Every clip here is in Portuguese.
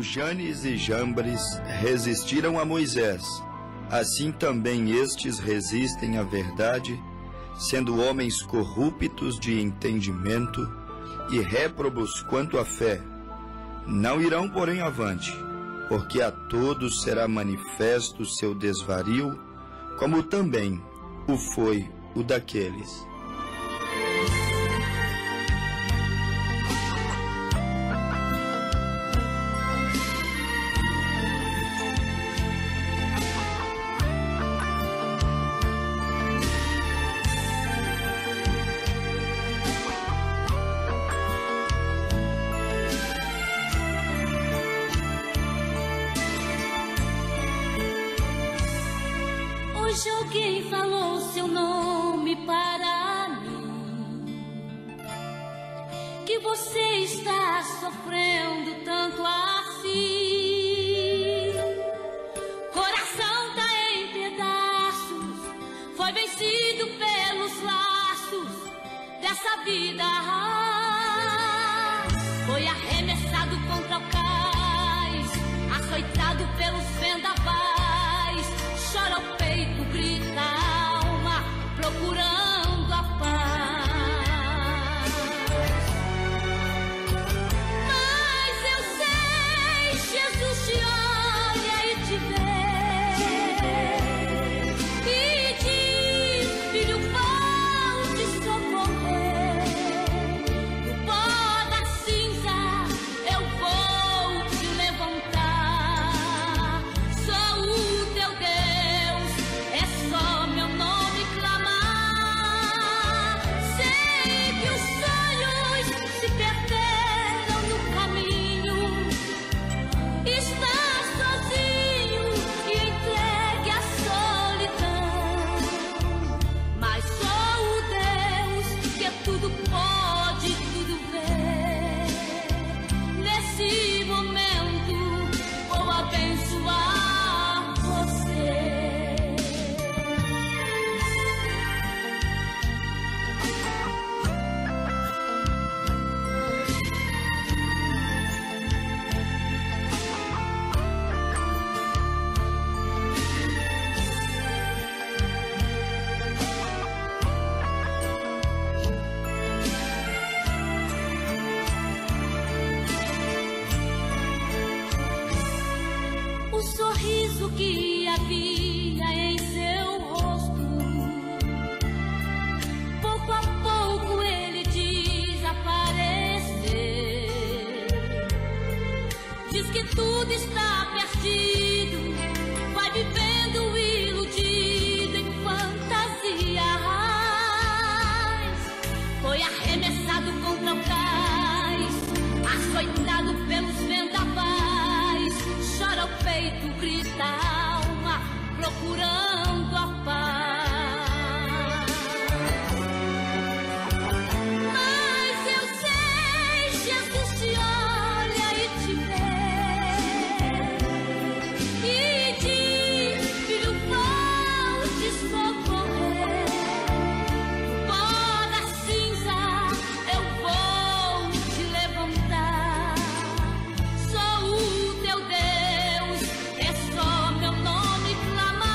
Como Janes e Jambres resistiram a Moisés, assim também estes resistem à verdade, sendo homens corruptos de entendimento e réprobos quanto à fé. Não irão, porém, avante, porque a todos será manifesto seu desvario, como também o foi o daqueles. Hoje alguém falou seu nome para mim, que você está sofrendo tanto assim. Coração tá em pedaços, foi vencido pelos laços dessa vida. Foi arremessado contra o cais, açoitado pelos vendavais. Chora o peito, grita a alma, procurando a paz. Mas eu sei, Jesus te olha e te vê, e diz: filho, vou te socorrer. No pó da cinza eu vou te levantar. Sou o teu Deus, é só meu nome clamar. Sei que os sonhos se perderam no caminho. Está sozinho e entregue à solidão. Mas sou o Deus que tudo pode, tudo vê. Nesse momento vou abençoar você. O sorriso que havia em seu rosto, pouco a pouco ele desapareceu. Diz que tudo está perdido, vai vivendo iludido em fantasias. Foi arremessado contra o cais, açoitado pelos vendavais. Chora o peito, grita a alma, procurando a paz. Mas eu sei, Jesus te olha e te vê, e diz: filho, vou te socorrer. No pó da cinza eu vou te levantar. Sou o teu Deus, é só meu nome clamar.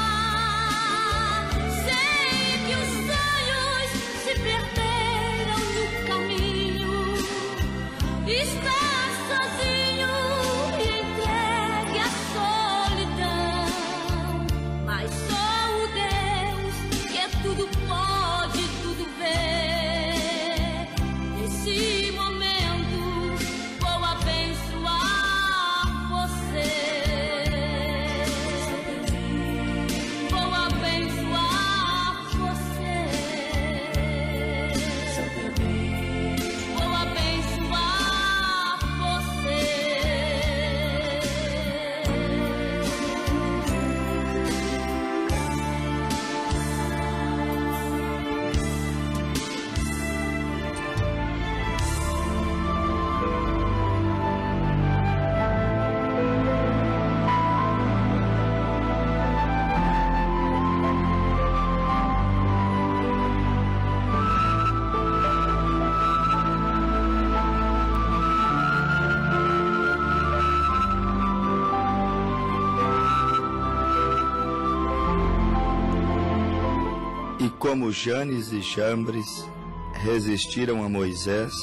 E como Janes e Jambres resistiram a Moisés,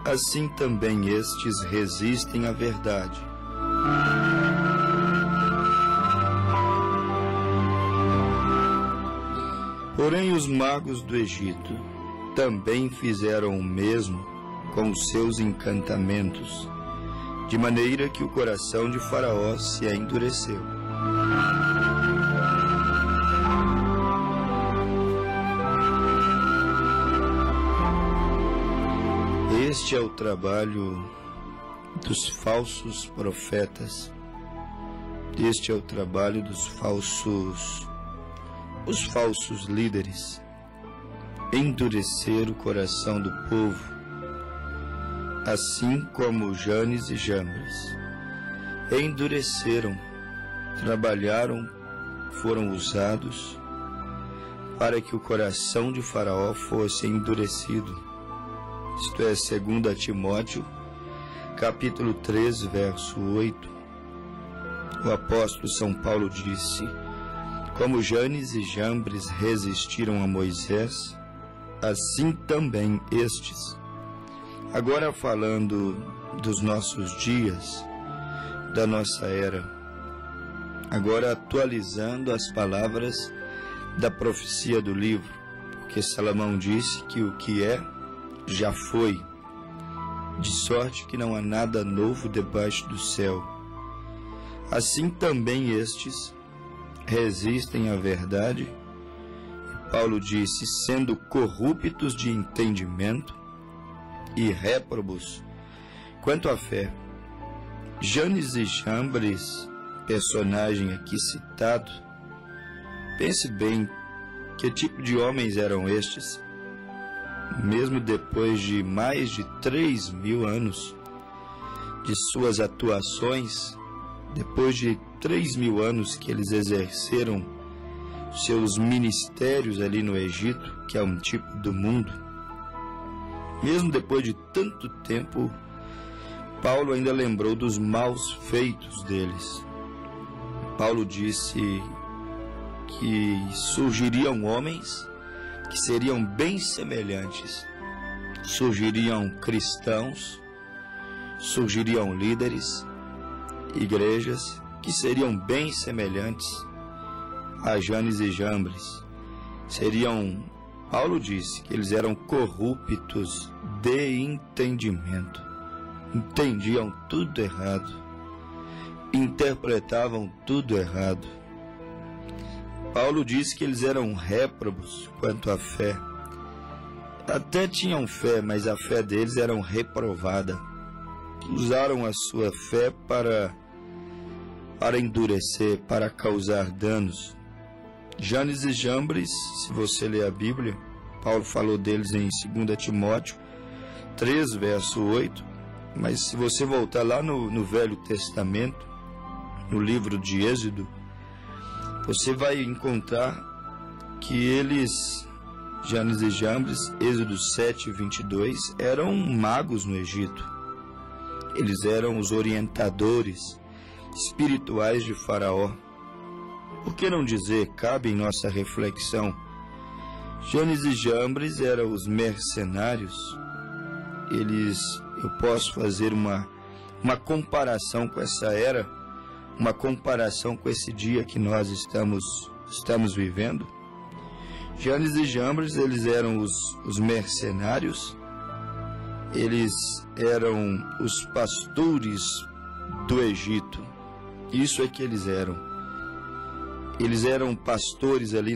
assim também estes resistem à verdade. Porém, os magos do Egito também fizeram o mesmo com os seus encantamentos, de maneira que o coração de Faraó se endureceu. Este é o trabalho dos falsos profetas. Este é o trabalho dos falsos líderes. Endurecer o coração do povo, assim como Janes e Jambres. Endureceram, trabalharam, foram usados para que o coração de Faraó fosse endurecido. Isto é, 2 Timóteo, capítulo 3, verso 8. O apóstolo São Paulo disse: como Janes e Jambres resistiram a Moisés, assim também estes. Agora falando dos nossos dias, da nossa era, agora atualizando as palavras da profecia do livro, porque Salomão disse que o que é, já foi, de sorte que não há nada novo debaixo do céu. Assim também estes resistem à verdade. Paulo disse, sendo corruptos de entendimento e réprobos quanto à fé. Janes e Jambres, personagem aqui citado, pense bem que tipo de homens eram estes. Mesmo depois de mais de 3.000 anos de suas atuações, depois de 3.000 anos que eles exerceram seus ministérios ali no Egito, que é um tipo do mundo, mesmo depois de tanto tempo, Paulo ainda lembrou dos maus feitos deles. Paulo disse que surgiriam homens que seriam bem semelhantes. Surgiriam cristãos, surgiriam líderes, igrejas que seriam bem semelhantes a Janes e Jambres. Paulo disse que eles eram corruptos de entendimento. Entendiam tudo errado, interpretavam tudo errado. Paulo disse que eles eram réprobos quanto à fé. Até tinham fé, mas a fé deles era reprovada. Usaram a sua fé para endurecer, para causar danos. Janes e Jambres, se você ler a Bíblia, Paulo falou deles em 2 Timóteo 3, verso 8. Mas se você voltar lá no Velho Testamento, no livro de Êxodo, você vai encontrar que eles, Janes e Jambres, Êxodo 7, 22, eram magos no Egito. Eles eram os orientadores espirituais de Faraó. Por que não dizer, cabe em nossa reflexão, Janes e Jambres eram os mercenários. Eu posso fazer uma comparação com essa era, uma comparação com esse dia que nós estamos vivendo. Janes e Jambres, eles eram os mercenários, eles eram os pastores do Egito. Isso é que eles eram. Eles eram pastores ali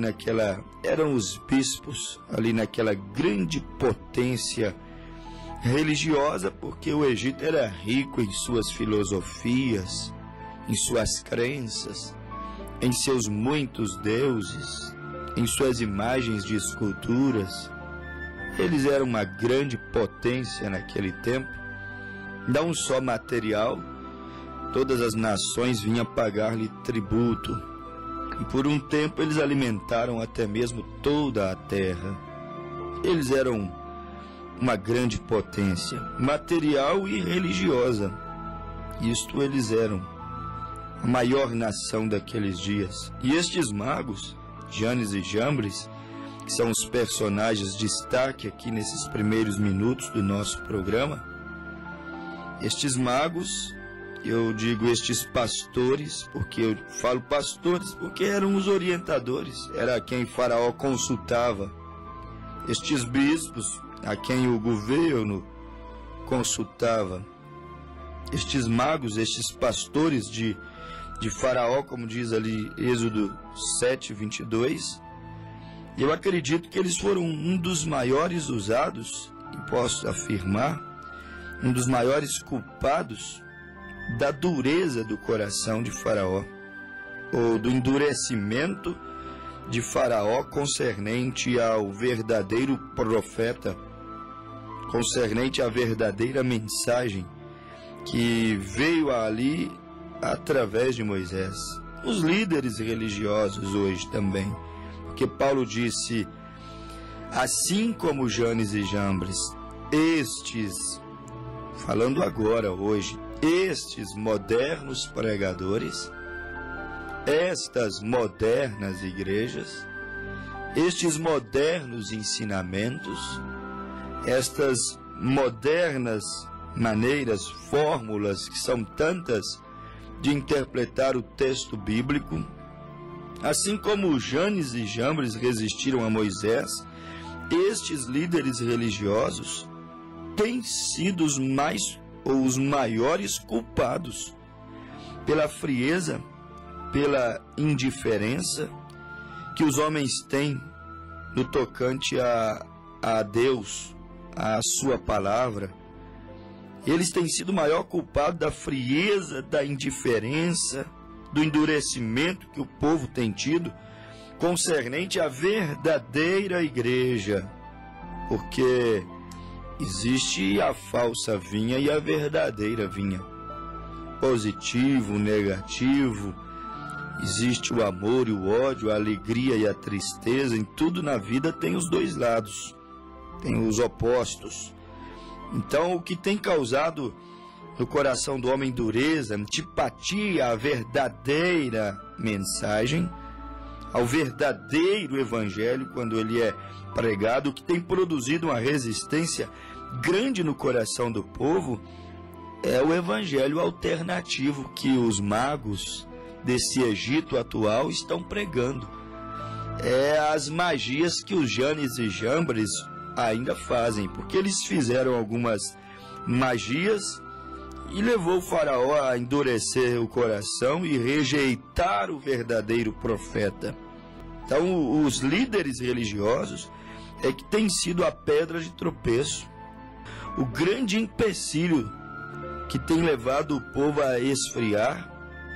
eram os bispos ali naquela grande potência religiosa, porque o Egito era rico em suas filosofias, em suas crenças, em seus muitos deuses, em suas imagens de esculturas. Eles eram uma grande potência naquele tempo, não só material, todas as nações vinham pagar-lhe tributo, e por um tempo eles alimentaram até mesmo toda a terra. Eles eram uma grande potência, material e religiosa. Isto eles eram a maior nação daqueles dias. E estes magos, Janes e Jambres, que são os personagens de destaque aqui nesses primeiros minutos do nosso programa. Estes magos, eu digo estes pastores, porque eu falo pastores porque eram os orientadores, era quem Faraó consultava. Estes bispos, a quem o governo consultava. Estes magos, estes pastores de Faraó, como diz ali Êxodo 7:22, eu acredito que eles foram um dos maiores usados, e posso afirmar, um dos maiores culpados da dureza do coração de Faraó, ou do endurecimento de Faraó concernente ao verdadeiro profeta, concernente à verdadeira mensagem que veio ali através de Moisés. Os líderes religiosos hoje também, porque Paulo disse, assim como Janes e Jambres, estes, falando agora hoje, estes modernos pregadores, estas modernas igrejas, estes modernos ensinamentos, estas modernas maneiras, fórmulas, que são tantas, de interpretar o texto bíblico, assim como Janes e Jambres resistiram a Moisés, estes líderes religiosos têm sido os maiores culpados pela frieza, pela indiferença que os homens têm no tocante a Deus, a sua palavra. Eles têm sido o maior culpado da frieza, da indiferença, do endurecimento que o povo tem tido concernente à verdadeira igreja, porque existe a falsa vinha e a verdadeira vinha, positivo, negativo, existe o amor e o ódio, a alegria e a tristeza, em tudo na vida tem os dois lados, tem os opostos. Então, o que tem causado no coração do homem dureza, antipatia à verdadeira mensagem, ao verdadeiro evangelho, quando ele é pregado, o que tem produzido uma resistência grande no coração do povo, é o evangelho alternativo que os magos desse Egito atual estão pregando. É as magias que os Janes e Jambres ainda fazem, porque eles fizeram algumas magias e levou o Faraó a endurecer o coração e rejeitar o verdadeiro profeta. Então, os líderes religiosos é que tem sido a pedra de tropeço, o grande empecilho que tem levado o povo a esfriar,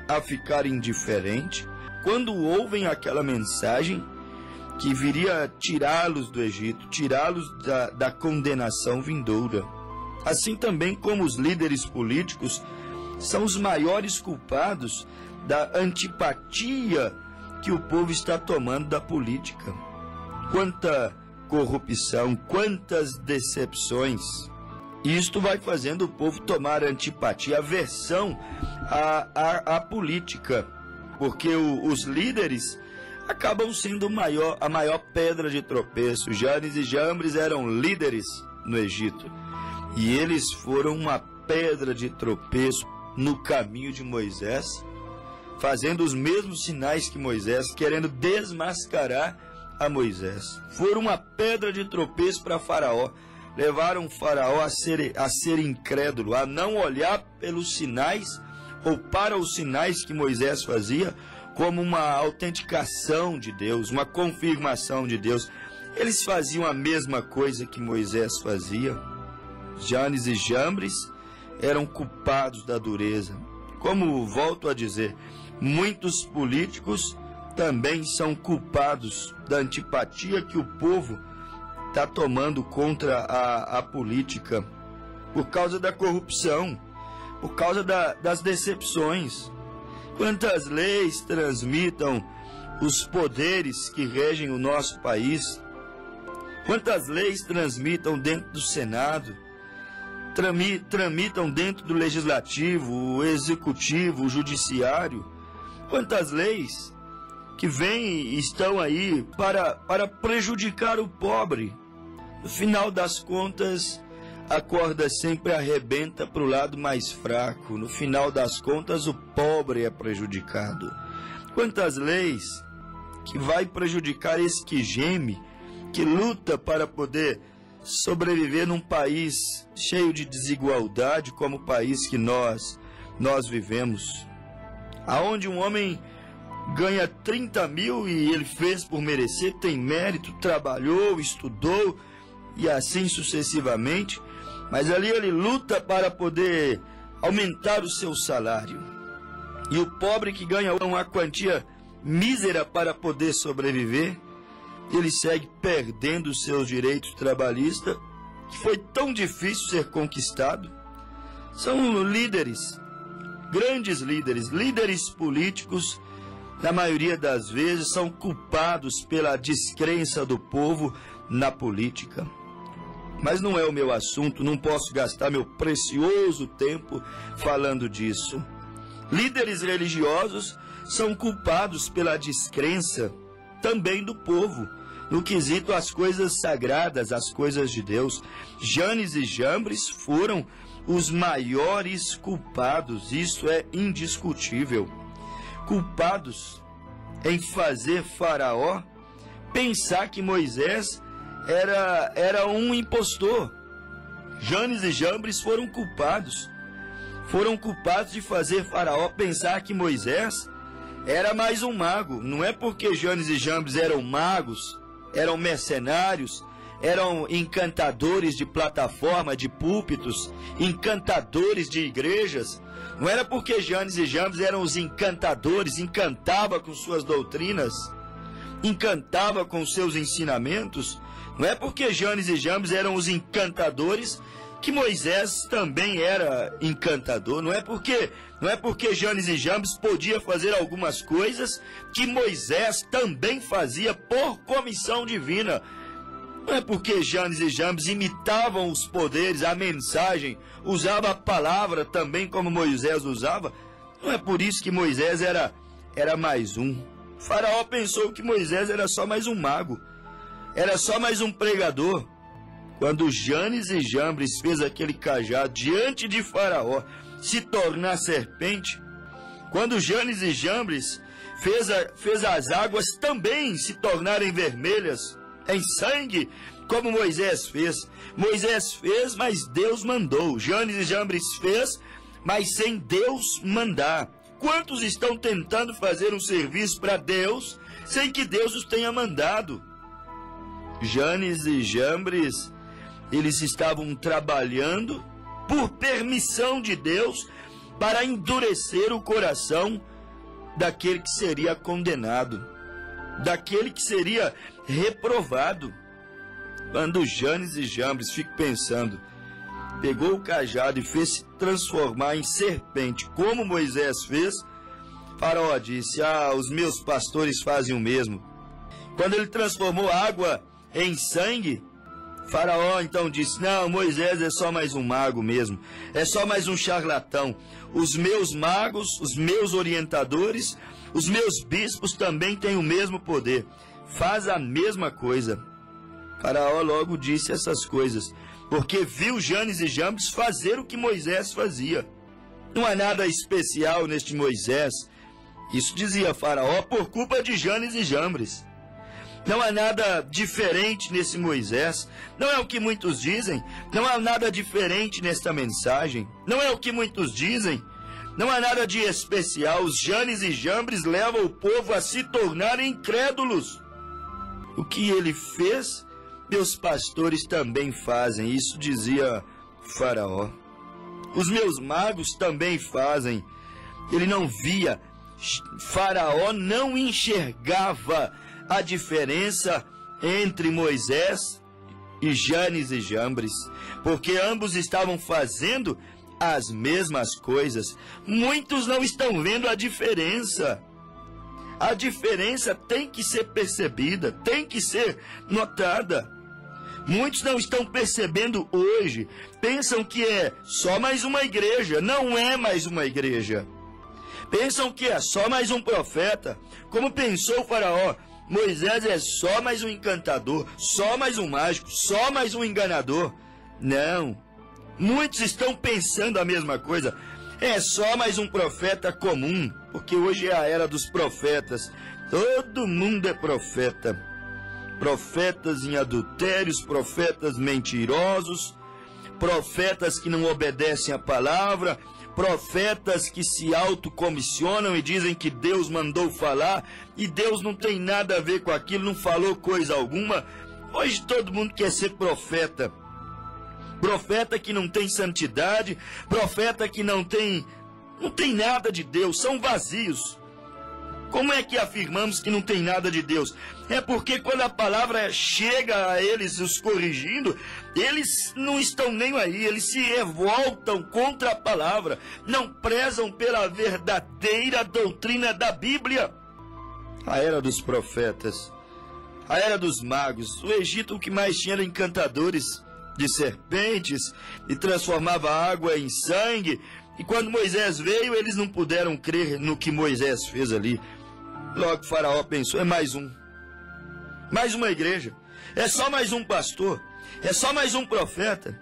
a ficar indiferente, quando ouvem aquela mensagem que viria tirá-los do Egito, tirá-los da condenação vindoura. Assim também como os líderes políticos são os maiores culpados da antipatia que o povo está tomando da política. Quanta corrupção, quantas decepções. Isto vai fazendo o povo tomar antipatia, aversão à política, porque os líderes acabam sendo a maior pedra de tropeço. Janes e Jambres eram líderes no Egito, e eles foram uma pedra de tropeço no caminho de Moisés, fazendo os mesmos sinais que Moisés, querendo desmascarar a Moisés. Foram uma pedra de tropeço para Faraó, levaram Faraó a ser incrédulo, a não olhar pelos sinais ou para os sinais que Moisés fazia como uma autenticação de Deus, uma confirmação de Deus. Eles faziam a mesma coisa que Moisés fazia. Janes e Jambres eram culpados da dureza. Como volto a dizer, muitos políticos também são culpados da antipatia que o povo está tomando contra a política, por causa da corrupção, por causa das decepções. Quantas leis transmitam os poderes que regem o nosso país? Quantas leis transmitam dentro do Senado? Tramitam dentro do Legislativo, o Executivo, o Judiciário? Quantas leis? que vêm e estão aí para prejudicar o pobre. No final das contas, a corda sempre arrebenta para o lado mais fraco. No final das contas, o pobre é prejudicado. Quantas leis que vai prejudicar esse que geme, que luta para poder sobreviver num país cheio de desigualdade como o país que nós vivemos, aonde um homem ganha 30 mil e ele fez por merecer, tem mérito, trabalhou, estudou e assim sucessivamente, mas ali ele luta para poder aumentar o seu salário. E o pobre que ganha uma quantia mísera para poder sobreviver, ele segue perdendo os seus direitos trabalhistas, que foi tão difícil ser conquistado. São líderes, grandes líderes, líderes políticos, na maioria das vezes, são culpados pela descrença do povo na política. Mas não é o meu assunto, não posso gastar meu precioso tempo falando disso. Líderes religiosos são culpados pela descrença também do povo, no quesito às coisas sagradas, às coisas de Deus. Janes e Jambres foram os maiores culpados, isso é indiscutível. Culpados em fazer Faraó pensar que Moisés era um impostor. Janes e Jambres foram culpados de fazer Faraó pensar que Moisés era mais um mago. Não é porque Janes e Jambres eram magos, eram mercenários, eram encantadores de plataforma, de púlpitos, encantadores de igrejas. Não era porque Janes e Jambres eram os encantadores, encantava com suas doutrinas, encantava com seus ensinamentos. Não é porque Janes e Jambres eram os encantadores que Moisés também era encantador. Não é porque Janes e Jambres podia fazer algumas coisas que Moisés também fazia por comissão divina. Não é porque Janes e Jambres imitavam os poderes, a mensagem, usava a palavra também como Moisés usava. Não é por isso que Moisés era mais um. Faraó pensou que Moisés era só mais um mago, era só mais um pregador. Quando Janes e Jambres fez aquele cajado diante de Faraó se tornar serpente, quando Janes e Jambres fez as águas também se tornarem vermelhas em sangue, como Moisés fez. Moisés fez, mas Deus mandou. Janes e Jambres fez, mas sem Deus mandar. Quantos estão tentando fazer um serviço para Deus sem que Deus os tenha mandado? Janes e Jambres, eles estavam trabalhando por permissão de Deus para endurecer o coração daquele que seria condenado, daquele que seria reprovado. Quando Janes e Jambres, fico pensando, pegou o cajado e fez se transformar em serpente, como Moisés fez, Faraó disse: os meus pastores fazem o mesmo. Quando ele transformou água em sangue, Faraó então disse: não, Moisés é só mais um mago mesmo, é só mais um charlatão. Os meus magos, os meus orientadores, os meus bispos também têm o mesmo poder, faz a mesma coisa. Faraó logo disse essas coisas, porque viu Janes e Jambres fazer o que Moisés fazia. Não há nada especial neste Moisés, isso dizia Faraó, por culpa de Janes e Jambres. Não há nada diferente nesse Moisés, não é o que muitos dizem, não há nada diferente nesta mensagem, não é o que muitos dizem, não há nada de especial. Os Janes e Jambres levam o povo a se tornarem incrédulos. O que ele fez, meus pastores também fazem, isso dizia Faraó. Os meus magos também fazem. Ele não via, Faraó não enxergava a diferença entre Moisés e Janes e Jambres, porque ambos estavam fazendo as mesmas coisas. Muitos não estão vendo a diferença. A diferença tem que ser percebida, tem que ser notada. Muitos não estão percebendo hoje, pensam que é só mais uma igreja. Não é mais uma igreja. Pensam que é só mais um profeta, como pensou o faraó. Moisés é só mais um encantador, só mais um mágico, só mais um enganador. Não, muitos estão pensando a mesma coisa. É só mais um profeta comum, porque hoje é a era dos profetas. Todo mundo é profeta. Profetas em adultérios, profetas mentirosos, profetas que não obedecem a palavra, profetas que se autocomissionam e dizem que Deus mandou falar, e Deus não tem nada a ver com aquilo, não falou coisa alguma. Hoje todo mundo quer ser profeta. Profeta que não tem santidade, profeta que não tem nada de Deus, são vazios. Como é que afirmamos que não tem nada de Deus? É porque quando a palavra chega a eles, os corrigindo, eles não estão nem aí, eles se revoltam contra a palavra, não prezam pela verdadeira doutrina da Bíblia. A era dos profetas, a era dos magos. O Egito, o que mais tinha era encantadores de serpentes e transformava a água em sangue. E quando Moisés veio, eles não puderam crer no que Moisés fez ali. Logo o faraó pensou, é mais uma igreja, é só mais um pastor, é só mais um profeta,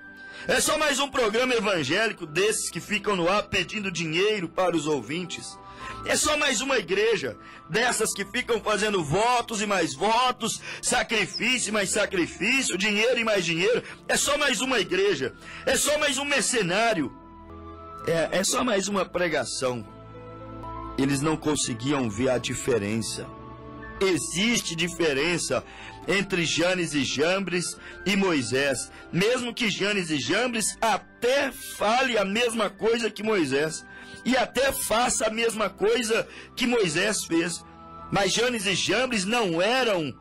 é só mais um programa evangélico desses que ficam no ar pedindo dinheiro para os ouvintes. É só mais uma igreja dessas que ficam fazendo votos e mais votos, sacrifício e mais sacrifício, dinheiro e mais dinheiro. É só mais uma igreja, é só mais um mercenário, é só mais uma pregação. Eles não conseguiam ver a diferença. Existe diferença entre Janes e Jambres e Moisés. Mesmo que Janes e Jambres até fale a mesma coisa que Moisés. E até faça a mesma coisa que Moisés fez. Mas Janes e Jambres não eram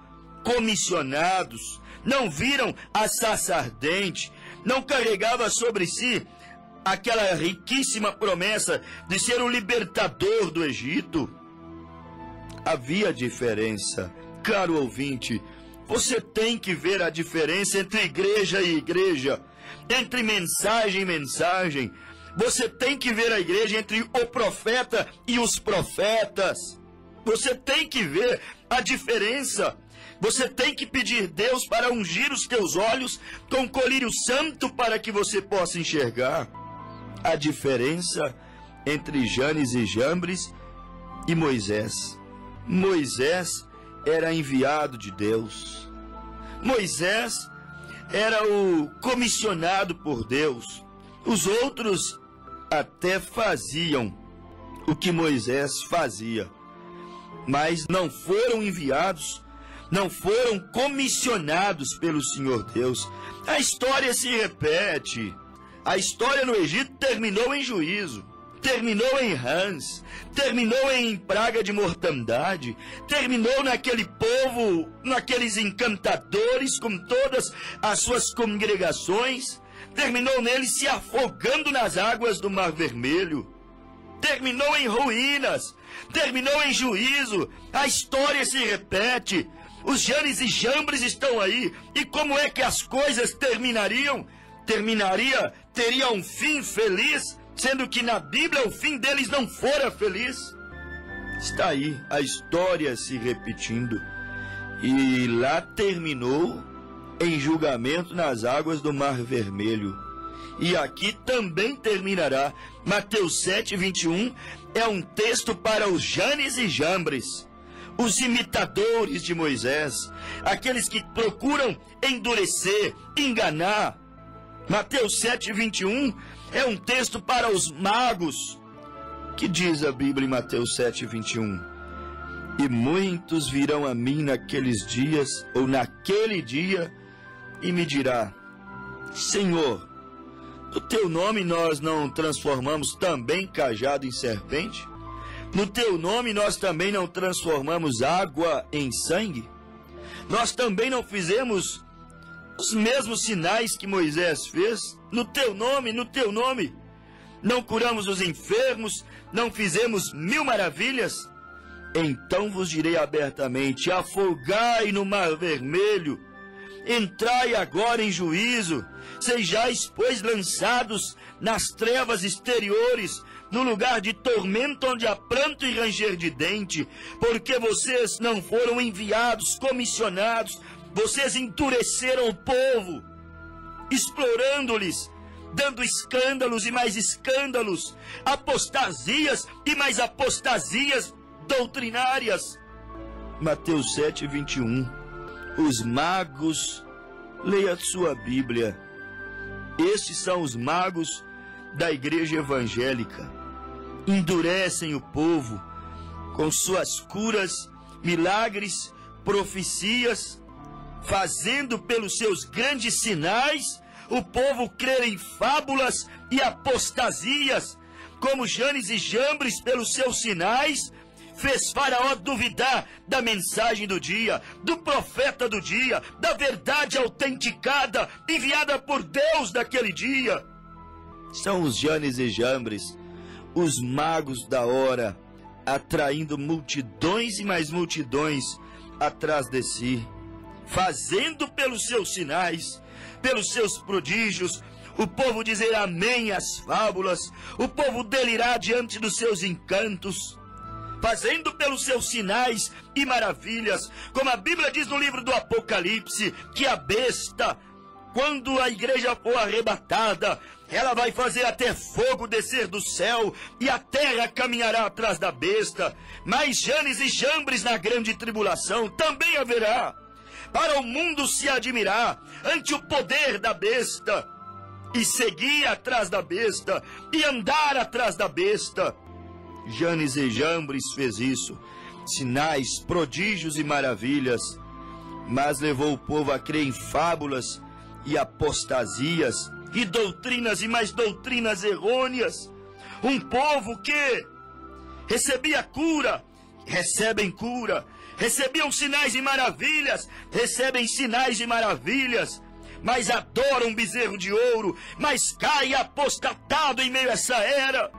comissionados. Não viram a sarça ardente. Não carregava sobre si aquela riquíssima promessa de ser o libertador do Egito. Havia diferença. Caro ouvinte, você tem que ver a diferença entre igreja e igreja, entre mensagem e mensagem. Você tem que ver a igreja entre o profeta e os profetas. Você tem que ver a diferença. Você tem que pedir Deus para ungir os teus olhos com colírio santo para que você possa enxergar. A diferença entre Janes e Jambres e Moisés. Moisés era enviado de Deus. Moisés era o comissionado por Deus. Os outros até faziam o que Moisés fazia, mas não foram enviados, não foram comissionados pelo Senhor Deus. A história se repete. A história no Egito terminou em juízo, terminou em rãs, terminou em praga de mortandade, terminou naquele povo, naqueles encantadores com todas as suas congregações, terminou neles se afogando nas águas do Mar Vermelho, terminou em ruínas, terminou em juízo. A história se repete. Os Janes e Jambres estão aí. E como é que as coisas terminariam? Teria um fim feliz, sendo que na Bíblia o fim deles não fora feliz. Está aí a história se repetindo. E lá terminou em julgamento nas águas do Mar Vermelho. E aqui também terminará. Mateus 7, 21 é um texto para os Janes e Jambres, os imitadores de Moisés, aqueles que procuram endurecer, enganar. Mateus 7, 21 é um texto para os magos. Que diz a Bíblia em Mateus 7, 21? E muitos virão a mim naqueles dias, ou naquele dia, e me dirá: Senhor, no teu nome nós não transformamos também cajado em serpente? No teu nome nós também não transformamos água em sangue? Nós também não fizemos os mesmos sinais que Moisés fez? No teu nome, não curamos os enfermos, não fizemos 1000 maravilhas? Então vos direi abertamente: afogai no Mar Vermelho, entrai agora em juízo, sejais, pois, lançados nas trevas exteriores, no lugar de tormento onde há pranto e ranger de dente, porque vocês não foram enviados, comissionados, vocês endureceram o povo, explorando-lhes, dando escândalos e mais escândalos, apostasias e mais apostasias doutrinárias. Mateus 7, 21. Os magos, leia sua Bíblia. Estes são os magos da igreja evangélica. Endurecem o povo com suas curas, milagres, profecias, fazendo pelos seus grandes sinais o povo crer em fábulas e apostasias, como Janes e Jambres pelos seus sinais fez Faraó duvidar da mensagem do dia, do profeta do dia, da verdade autenticada, enviada por Deus naquele dia. São os Janes e Jambres, os magos da hora, atraindo multidões e mais multidões atrás de si, fazendo pelos seus sinais, pelos seus prodígios, o povo dizer amém às fábulas, o povo delirar diante dos seus encantos, fazendo pelos seus sinais e maravilhas, como a Bíblia diz no livro do Apocalipse, que a besta, quando a igreja for arrebatada, ela vai fazer até fogo descer do céu, e a terra caminhará atrás da besta. Mas Janes e Jambres na grande tribulação também haverá, para o mundo se admirar ante o poder da besta, e seguir atrás da besta, e andar atrás da besta. Janes e Jambres fez isso, sinais, prodígios e maravilhas, mas levou o povo a crer em fábulas e apostasias, e doutrinas e mais doutrinas errôneas. Um povo que recebia cura, recebem cura, recebiam sinais e maravilhas, recebem sinais e maravilhas, mas adoram bezerro de ouro, mas cai apostatado em meio a essa era.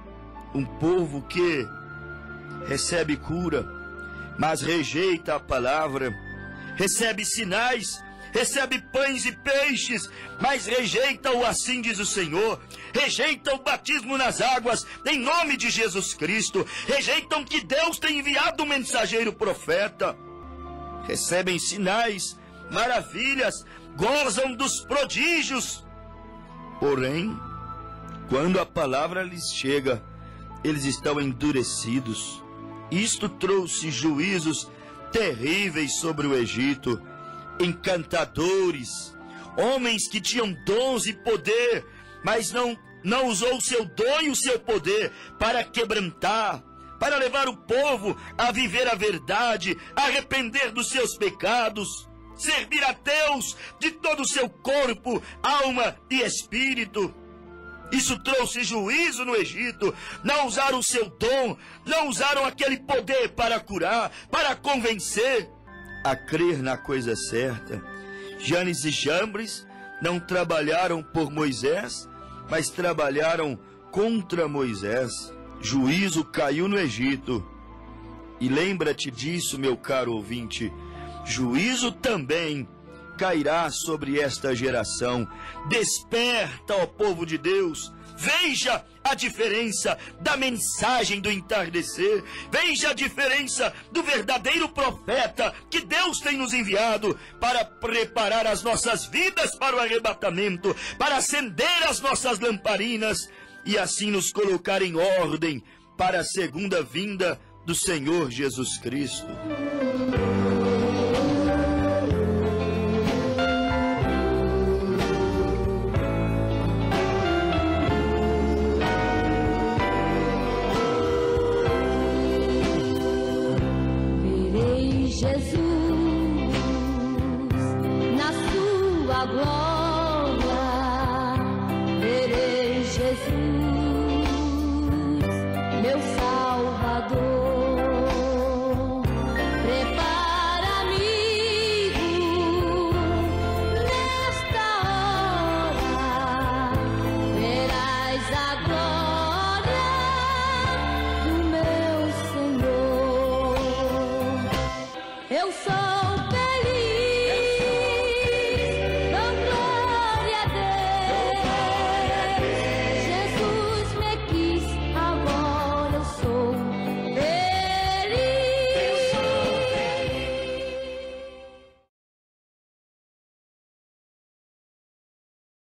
Um povo que recebe cura, mas rejeita a palavra, recebe sinais, recebe pães e peixes, mas rejeita o assim diz o Senhor, rejeita o batismo nas águas em nome de Jesus Cristo, rejeitam que Deus tem enviado um mensageiro profeta, recebem sinais, maravilhas, gozam dos prodígios, porém, quando a palavra lhes chega, eles estão endurecidos. Isto trouxe juízos terríveis sobre o Egito, encantadores, homens que tinham dons e poder, mas não usou o seu dom e o seu poder para quebrantar, para levar o povo a viver a verdade, a arrepender dos seus pecados, servir a Deus de todo o seu corpo, alma e espírito. Isso trouxe juízo no Egito. Não usaram o seu dom, não usaram aquele poder para curar, para convencer a crer na coisa certa. Janes e Jambres não trabalharam por Moisés, mas trabalharam contra Moisés. Juízo caiu no Egito. E lembra-te disso, meu caro ouvinte, juízo também cairá sobre esta geração. Desperta, ó povo de Deus, veja a diferença da mensagem do entardecer, veja a diferença do verdadeiro profeta que Deus tem nos enviado para preparar as nossas vidas para o arrebatamento, para acender as nossas lamparinas e assim nos colocar em ordem para a segunda vinda do Senhor Jesus Cristo.